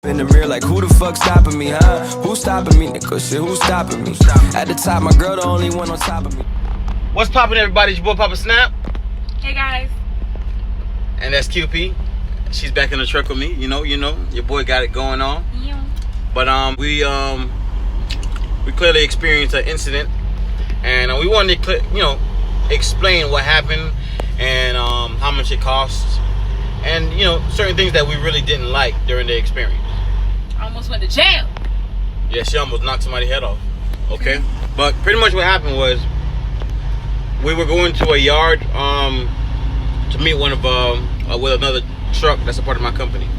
In the mirror like, who the fuck stopping me, huh? Who's stopping me, nigga? Shit, who's stopping me? At the top, my girl the only one on top of me. What's poppin', everybody? It's your boy Papa Snap. Hey guys. And that's QP. She's back in the truck with me. You know, your boy got it going on. Yeah. But we clearly experienced an incident, and we wanted to explain what happened and how much it costs, and certain things that we really didn't like during the experience. I almost went to jail. Yeah, she almost knocked somebody's head off. Okay, but pretty much what happened was we were going to a yard to meet one of with another truck that's a part of my company,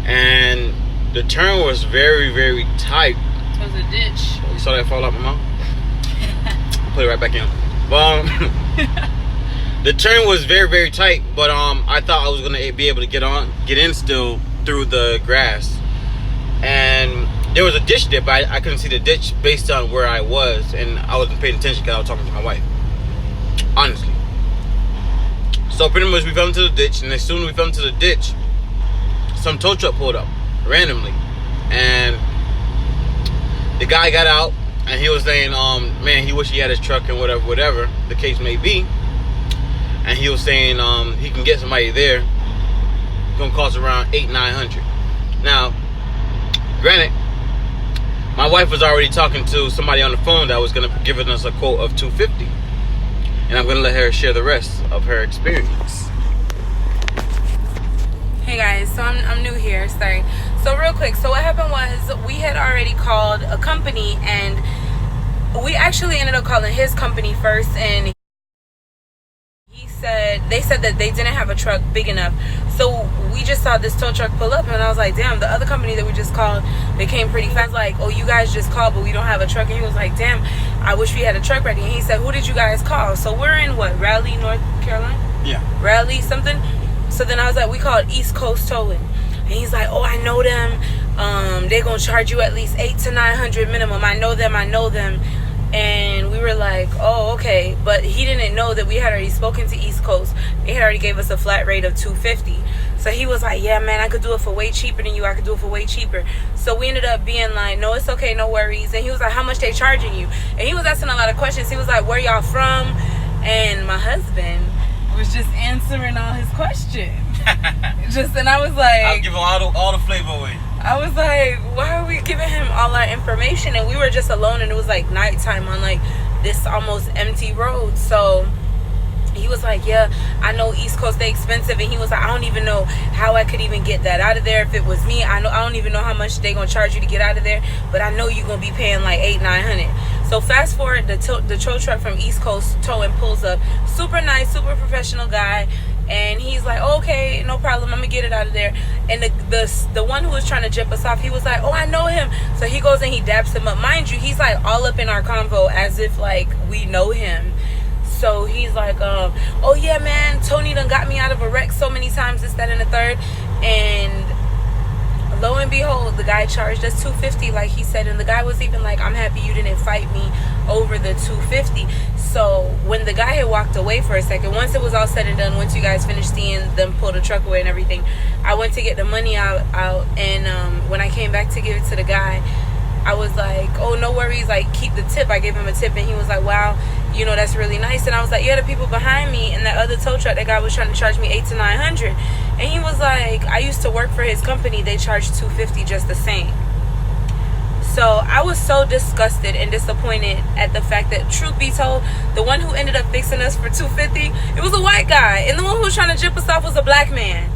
and the turn was very, very tight. It was a ditch. You saw that fall out my mouth? Put it right back in. The turn was very, very tight, but I thought I was gonna be able to get in still through the grass, and there was a ditch there, but I couldn't see the ditch based on where I was, and I wasn't paying attention because I was talking to my wife, honestly. So pretty much we fell into the ditch, and as soon as we fell into the ditch, some tow truck pulled up randomly, and the guy got out, and he was saying, man, he wish he had his truck and whatever the case may be. And he was saying he can get somebody there. It's gonna cost around $800-900. Now, granted, my wife was already talking to somebody on the phone that was gonna give us a quote of $250, and I'm gonna let her share the rest of her experience. Hey guys, so I'm new here, sorry. So real quick, so what happened was we had already called a company, and we actually ended up calling his company first, and they said that they didn't have a truck big enough. So we just saw this tow truck pull up, and I was like, damn, the other company that we just called, they came pretty fast. Like, oh, you guys just called, but we don't have a truck. And he was like, damn, I wish we had a truck ready. And he said, who did you guys call? So we're in what, Raleigh, North Carolina? Yeah. Raleigh something. So then I was like, we called East Coast Towing. And he's like, oh, I know them. They're gonna charge you at least $800-900 minimum. I know them. And we were like, oh, okay. But he didn't know that we had already spoken to East Coast. They had already gave us a flat rate of $250. So he was like, yeah, man, I could do it for way cheaper than you. I could do it for way cheaper. So we ended up being like, no, it's okay, no worries. And he was like, how much they charging you? And he was asking a lot of questions. He was like, where y'all from? And my husband was just answering all his questions. And I was like, I'll give him all the flavor away. I was like, why are we giving him all our information? And we were just alone, and it was like nighttime on like this almost empty road. So he was like, yeah, I know East Coast, they expensive. And he was like, I don't even know how I could even get that out of there if it was me. I don't even know how much they gonna charge you to get out of there, but I know you're gonna be paying like $800-900. So fast forward, the tow truck from East Coast Towing pulls up. Super nice, super professional guy. And he's like, okay, no problem, I'm gonna get it out of there. And the one who was trying to jump us off, he was like, oh, I know him. So he goes and he daps him up. Mind you, he's like all up in our convo as if like we know him. So he's like, oh yeah, man, Tony done got me out of a wreck so many times, this, that, and the third. And lo and behold, the guy charged us $250, like he said. And the guy was even like, I'm happy you didn't fight me over the $250. So when the guy had walked away for a second, once it was all said and done, once you guys finished seeing them pull the truck away and everything, I went to get the money out, and when I came back to give it to the guy, I was like, oh, no worries, like, keep the tip. I gave him a tip, and he was like, wow, that's really nice. And I was like, yeah, the people behind me in that other tow truck, that guy was trying to charge me $800-900. And he was like, I used to work for his company, they charged $250 just the same. So I was so disgusted and disappointed at the fact that, truth be told, the one who ended up fixing us for $250, it was a white guy, and the one who was trying to jip us off was a black man.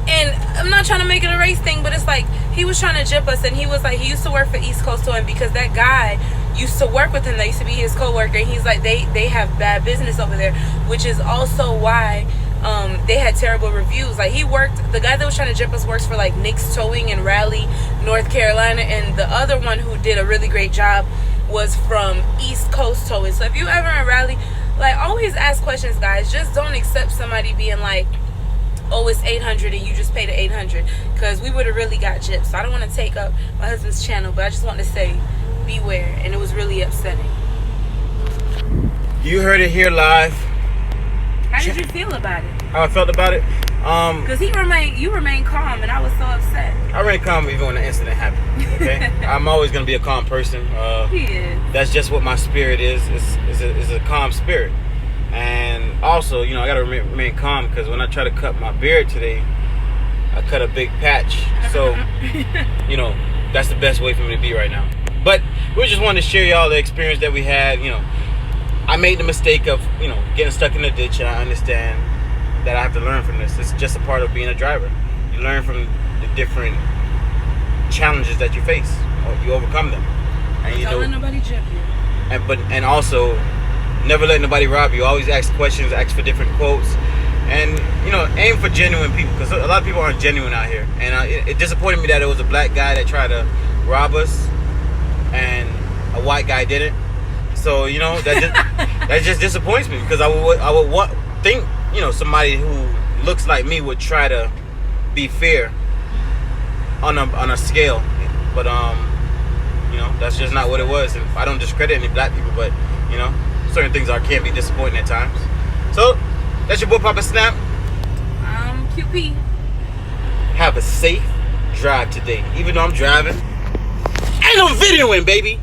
And I'm not trying to make it a race thing, but it's like he was trying to jip us, and he was like, he used to work for East Coast Towing because that guy used to work with him. They used to be his co-worker, and he's like, they have bad business over there, which is also why they had terrible reviews. Like, the guy that was trying to jump us works for like Nick's Towing in Raleigh, North Carolina, and the other one who did a really great job was from East Coast Towing. So if you ever in Raleigh, like, always ask questions, guys. Just don't accept somebody being like, oh, it's $800 and you just pay the $800, because we would have really got gypped. So I don't want to take up my husband's channel, but I just want to say beware. And it was really upsetting. You heard it here live. How did you feel about it? How I felt about it? Because you remain calm, and I was so upset. I remain calm even when the incident happened. Okay, I'm always gonna be a calm person. He is. That's just what my spirit is. It's a calm spirit. And also, you know, I gotta remain calm because when I try to cut my beard today, I cut a big patch. So, you know, that's the best way for me to be right now. But we just wanted to share y'all the experience that we had. You know, I made the mistake of, you know, getting stuck in the ditch, and I understand that I have to learn from this. It's just a part of being a driver. You learn from the different challenges that you face, or you overcome them. And you Don't let nobody jump you. And also, never let nobody rob you. Always ask questions, ask for different quotes, and you know, aim for genuine people, because a lot of people aren't genuine out here. And it disappointed me that it was a black guy that tried to rob us, and a white guy didn't. So you know, that just disappoints me, because I would think, you know, somebody who looks like me would try to be fair on a scale, but you know, that's just not what it was. And I don't discredit any black people, but you know, certain things can be disappointing at times. So that's your boy Papa Snap. QP. Have a safe drive today, even though I'm driving and I'm videoing, baby.